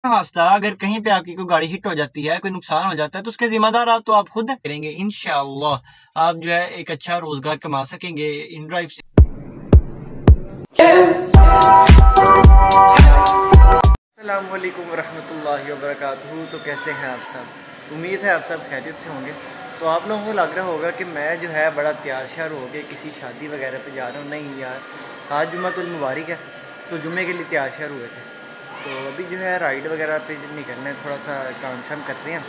हादसा अगर कहीं पे आपकी कोई गाड़ी हिट हो जाती है, कोई नुकसान हो जाता है, तो उसके जिम्मेदार आप तो आप खुद करेंगे। इंशाअल्लाह आप जो है एक अच्छा रोजगार कमा सकेंगे इन ड्राइव से। अस्सलाम वालेकुम रहमतुल्लाहि व बरकातहू। तो कैसे हैं आप सब? उम्मीद है आप सब खैरियत से होंगे। तो आप लोगों को लग रहा होगा कि मैं जो है बड़ा तैयार श्यार हो के किसी शादी वगैरह पे जा रहा हूँ। नहीं यार, आज जुम्मतुल मुबारक है, तो जुम्मे के लिए तैयार श्यार हुए थे। तो अभी जो है राइड वगैरह पे निकलना है, थोड़ा सा काम शाम करते हैं।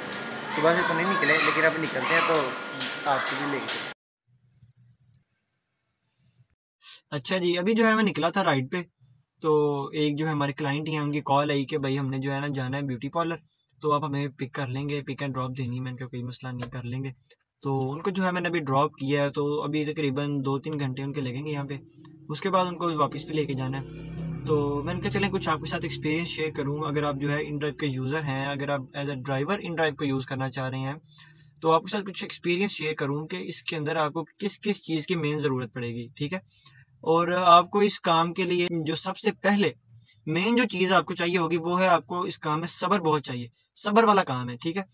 सुबह से तो नहीं निकले, लेकिन अब निकलते हैं, तो आपको भी लेके। अच्छा जी, अभी जो है मैं निकला था राइड पे। तो एक जो है हमारे क्लाइंट हैं, उनकी कॉल आई कि भाई हमने जो है ना जाना है ब्यूटी पार्लर, तो आप हमें पिक कर लेंगे, पिक एंड ड्रॉप देनी है। मैंने कहा कोई मसला नहीं, कर लेंगे। तो उनको जो है मैंने अभी ड्रॉप किया है, तो अभी तकरीबन 2-3 घंटे उनके लगेंगे यहाँ पे। उसके बाद उनको वापस भी लेके जाना है। तो मैंने कहा चलें कुछ आपके साथ एक्सपीरियंस शेयर करूँ। अगर आप जो है इन ड्राइव के यूज़र हैं, अगर आप as a driver inDrive को यूज़ करना चाह रहे हैं, तो आपके साथ कुछ एक्सपीरियंस शेयर करूँ कि इसके अंदर आपको किस किस चीज़ की मेन ज़रूरत पड़ेगी, ठीक है। और आपको इस काम के लिए जो सबसे पहले मेन जो चीज़ आपको चाहिए होगी, वो है आपको इस काम में सब्र बहुत चाहिए। सब्र वाला काम है, ठीक है।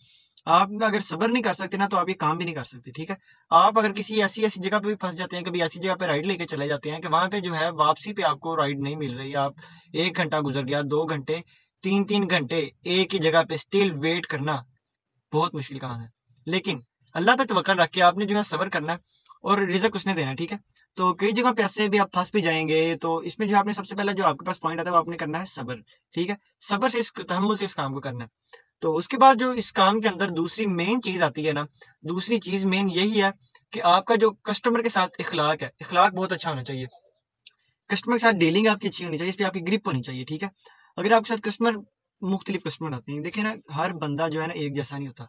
आप अगर सब्र नहीं कर सकते ना, तो आप ये काम भी नहीं कर सकते, ठीक है। आप अगर किसी ऐसी ऐसी जगह पे भी फंस जाते हैं, कभी ऐसी जगह पे राइड लेके चले जाते हैं कि वहां पे जो है वापसी पे आपको राइड नहीं मिल रही, आप 1 घंटा गुजर गया, 2 घंटे, 3-3 घंटे एक ही जगह पे स्टिल वेट करना बहुत मुश्किल काम है। लेकिन अल्लाह पे तवक्कल रख के आपने जो है सब्र करना है, और रिज़्क उसने देना है, ठीक है। तो कई जगह पे ऐसे भी आप फँस भी जाएँगे, तो इसमें जो आपने सबसे पहला जो आपके पास पॉइंट आता है, वो आपने करना है सब्र, ठीक है। सब्र से, इस तहम्मुल से इस काम को करना है। तो उसके बाद जो इस काम के अंदर दूसरी मेन चीज़ आती है ना, दूसरी चीज़ मेन यही है कि आपका जो कस्टमर के साथ इखलाक है, इखलाक बहुत अच्छा होना चाहिए। कस्टमर के साथ डीलिंग आपकी अच्छी होनी चाहिए, इस पे आपकी ग्रिप होनी चाहिए, ठीक है। अगर आपके साथ मुख्तलिफ कस्टमर आते हैं, देखिए ना, हर बंदा जो है ना एक जैसा नहीं होता।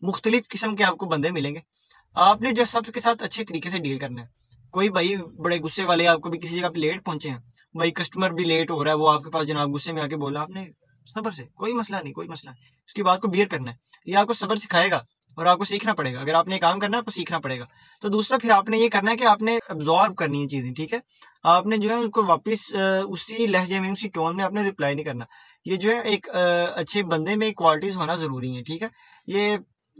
मुख्तलिफ किस्म के आपको बंदे मिलेंगे। आपने जो सबके साथ अच्छे तरीके से डील करना है। कोई भाई बड़े गुस्से वाले, आपको भी किसी जगह पे लेट पहुंचे हैं, भाई कस्टमर भी लेट हो रहा है, वो आपके पास जनाब गुस्से में आके बोला, आपने सब्र से, कोई मसला नहीं, कोई मसला नहीं, उसकी बात को बियर करना है। ये आपको सब्र सिखाएगा, और आपको सीखना पड़ेगा। अगर आपने काम करना है, आपको सीखना पड़ेगा। तो दूसरा फिर आपने ये करना है कि आपने अब्जॉर्व करनी है चीजें, ठीक है। आपने जो है उनको वापस उसी लहजे में, उसी टोन में आपने रिप्लाई नहीं करना। ये जो है एक अच्छे बंदे में क्वालिटीज होना जरूरी है, ठीक है। ये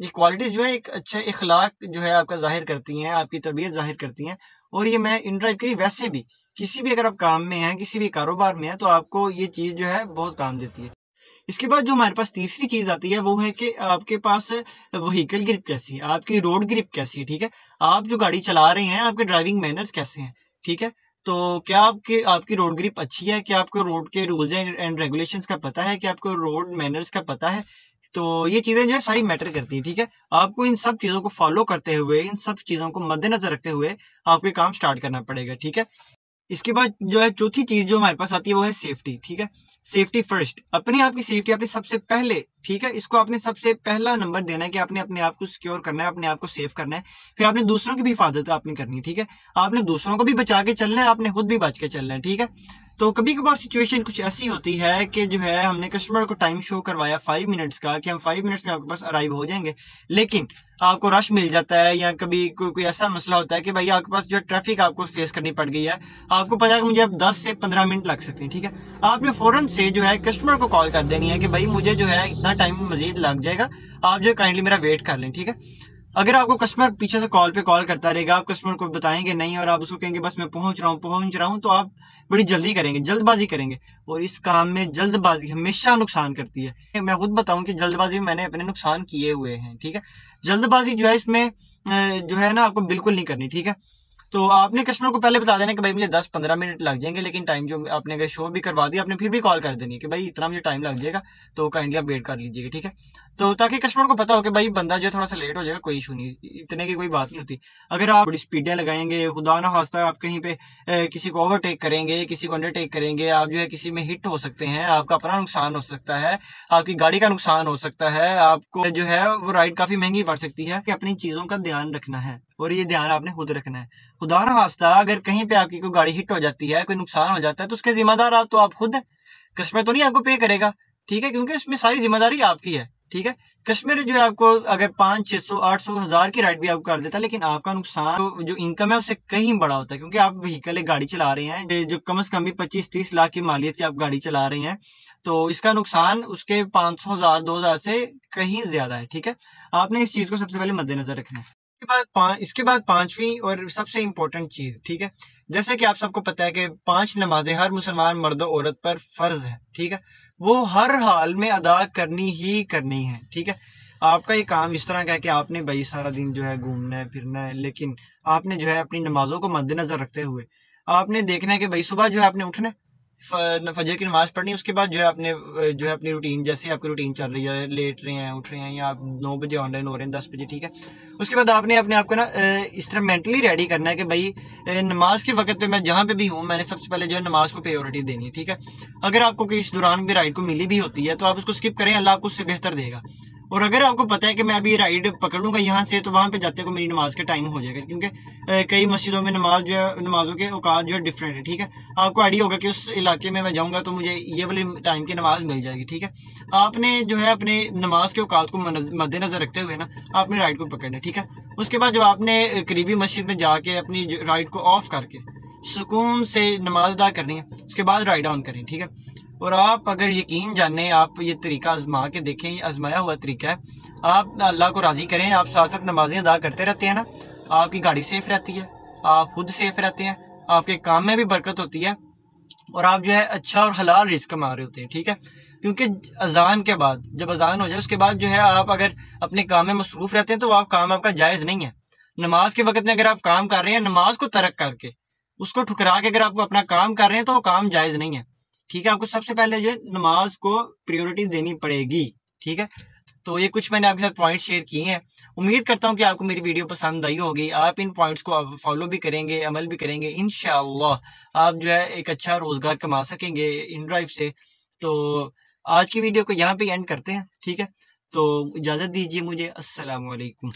क्वालिटीज जो है एक अच्छे इखलाक जो है आपका जाहिर करती हैं, आपकी तबीयत जाहिर करती हैं। और ये मैं इन ड्राइव के लिए वैसे भी किसी भी, अगर आप काम में हैं, किसी भी कारोबार में हैं, तो आपको ये चीज जो है बहुत काम देती है। इसके बाद जो हमारे पास तीसरी चीज आती है, वो है कि आपके पास व्हीकल ग्रिप कैसी है, आपकी रोड ग्रिप कैसी है, ठीक है। आप जो गाड़ी चला रहे हैं, आपके ड्राइविंग मैनर्स कैसे हैं, ठीक है। तो क्या आपकी रोड ग्रिप अच्छी है, कि आपको रोड के रूल्स एंड रेगुलेशंस का पता है, कि आपको रोड मैनर्स का पता है। तो ये चीजें जो है सारी मैटर करती है, ठीक है। आपको इन सब चीजों को फॉलो करते हुए, इन सब चीजों को मद्देनजर रखते हुए आपको काम स्टार्ट करना पड़ेगा, ठीक है। इसके बाद जो है चौथी चीज जो हमारे पास आती है, वो है सेफ्टी, ठीक है। सेफ्टी फर्स्ट, अपनी आपकी सेफ्टी आपने सबसे पहले, ठीक है। इसको आपने सबसे पहला नंबर देना है कि आपने अपने आप को सिक्योर करना है, अपने आप को सेफ करना है। फिर आपने दूसरों की भी हिफाजत आपने करनी है, ठीक है। आपने दूसरों को भी बचा के चलना है, आपने खुद भी बच के चलना है, ठीक है। तो कभी कभार सिचुएशन कुछ ऐसी होती है कि जो है हमने कस्टमर को टाइम शो करवाया 5 मिनट्स का, कि हम 5 मिनट्स में आपके पास अराइव हो जाएंगे, लेकिन आपको रश मिल जाता है, या कभी कोई ऐसा मसला होता है कि भाई आपके पास जो ट्रैफिक आपको फेस करनी पड़ गई है, आपको पता है कि मुझे अब 10 से 15 मिनट लग सकते हैं, ठीक है। आपने फौरन से जो है कस्टमर को कॉल कर देनी है कि भाई मुझे जो है इतना टाइम मजीद लग जाएगा, आप जो काइंडली मेरा वेट कर लें, ठीक है। अगर आपको कस्टमर पीछे से कॉल पे कॉल करता रहेगा, आप कस्टमर को बताएंगे नहीं, और आप उसको कहेंगे बस मैं पहुंच रहा हूं, तो आप बड़ी जल्दी करेंगे, जल्दबाजी करेंगे। और इस काम में जल्दबाजी हमेशा नुकसान करती है। मैं खुद बताऊं कि जल्दबाजी में मैंने अपने नुकसान किए हुए हैं, ठीक है। जल्दबाजी जो है इसमें जो है ना, आपको बिल्कुल नहीं करनी, ठीक है। तो आपने कस्टमर को पहले बता देना कि भाई मुझे 10-15 मिनट लग जाएंगे, लेकिन टाइम जो आपने अगर शो भी करवा दिया, आपने फिर भी कॉल कर देनी है कि भाई इतना मुझे टाइम लग जाएगा, तो काइंडली आप वेट कर लीजिएगा, ठीक है। तो ताकि कस्टमर को पता हो कि भाई बंदा जो थोड़ा सा लेट हो जाएगा, कोई इशू नहीं, इतने की कोई बात नहीं होती। अगर आप बड़ी स्पीडें लगाएंगे, खुदा ना खास्ता आप कहीं पे किसी को ओवरटेक करेंगे, किसी को अंडरटेक करेंगे, आप जो है किसी में हिट हो सकते हैं, आपका अपना नुकसान हो सकता है, आपकी गाड़ी का नुकसान हो सकता है, आपको जो है वो राइड काफी महंगी पड़ सकती है। कि अपनी चीजों का ध्यान रखना है, और ये ध्यान आपने खुद रखना है। खुदा ना खास्ता अगर कहीं पे आपकी कोई गाड़ी हिट हो जाती है, कोई नुकसान हो जाता है, तो उसके जिम्मेदार आप तो आप खुद है। कस्टमर तो नहीं आपको पे करेगा, ठीक है, क्योंकि इसमें सारी जिम्मेदारी आपकी है, ठीक है। कश्मीर जो है आपको अगर 500, 600, 800, 1000 की राइड भी आपको कर देता है, लेकिन आपका नुकसान जो इनकम है उससे कहीं बड़ा होता है, क्योंकि आप व्हीकल एक गाड़ी चला रहे हैं जो कम से कम भी 25-30 लाख की मालियत की आप गाड़ी चला रहे हैं, तो इसका नुकसान उसके 500, 1000, 2000 से कहीं ज्यादा है। ठीक है, आपने इस चीज को सबसे पहले मद्देनजर रखना है। इसके बाद पांचवी और सबसे इंपॉर्टेंट चीज, ठीक है, जैसे कि आप सबको पता है कि 5 नमाजें हर मुसलमान मर्द औरत पर फर्ज है। ठीक है, वो हर हाल में अदा करनी ही करनी है। ठीक है, आपका ये काम इस तरह का है कि आपने भाई सारा दिन जो है घूमना है फिरना है, लेकिन आपने जो है अपनी नमाजों को मद्देनजर रखते हुए आपने देखना है कि भाई सुबह जो है आपने उठना है, फजर की नमाज पढ़नी है, उसके बाद जो है आपने जो है अपनी रूटीन, जैसे आपकी रूटीन चल रही है, लेट रहे हैं उठ रहे हैं, या आप 9 बजे ऑनलाइन हो रहे हैं 10 बजे, ठीक है, उसके बाद आपने अपने आप को ना इस तरह मेंटली रेडी करना है कि भाई नमाज के वक्त पे मैं जहाँ पे भी हूँ मैंने सबसे पहले जो है नमाज को प्रायोरिटी देनी है। ठीक है, अगर आपको इस दौरान भी राइड को मिली भी होती है तो आप उसको स्किप करें, अल्लाह आपको उससे बेहतर देगा। और अगर आपको पता है कि मैं अभी राइड पकड़ूंगा यहाँ से, तो वहां पे जाते को मेरी नमाज का टाइम हो जाएगा, क्योंकि कई मस्जिदों में नमाज जो है, नमाजों के औकात जो है डिफरेंट है। ठीक है, आपको आइडिया होगा कि उस इलाके में मैं जाऊंगा तो मुझे ये वाली टाइम की नमाज मिल जाएगी। ठीक है, आपने जो है अपने नमाज के औकात को मद्देनजर रखते हुए ना आपने राइड को पकड़ना है। ठीक है, उसके बाद जब आपने करीबी मस्जिद में जाके अपनी राइड को ऑफ करके सुकून से नमाज अदा करनी है, उसके बाद राइड ऑन करें। ठीक है, और आप अगर यकीन जाने, आप ये तरीका आजमा के देखें, ये आजमाया हुआ तरीका है, आप अल्लाह को राजी करें, आप साथ साथ नमाजें अदा करते रहते हैं ना, आपकी गाड़ी सेफ रहती है, आप खुद सेफ रहते हैं, आपके काम में भी बरकत होती है, और आप जो है अच्छा और हलाल रिस्क कमा रहे होते हैं। ठीक है, क्योंकि अजान के बाद, जब अजान हो जाए उसके बाद जो है आप अगर अपने काम में मसरूफ रहते हैं तो आप काम आपका जायज़ नहीं है। नमाज के वक्त में अगर आप काम कर रहे हैं, नमाज को तर्क करके उसको ठुकरा के अगर आप अपना काम कर रहे हैं तो वो काम जायज़ नहीं है। ठीक है, आपको सबसे पहले जो है नमाज को प्रायोरिटी देनी पड़ेगी। ठीक है, तो ये कुछ मैंने आपके साथ पॉइंट शेयर किए हैं। उम्मीद करता हूँ कि आपको मेरी वीडियो पसंद आई होगी, आप इन पॉइंट्स को फॉलो भी करेंगे, अमल भी करेंगे, इंशाअल्लाह आप जो है एक अच्छा रोजगार कमा सकेंगे इन ड्राइव से। तो आज की वीडियो को यहाँ पे एंड करते हैं। ठीक है, तो इजाज़त दीजिए मुझे। अस्सलाम वालेकुम।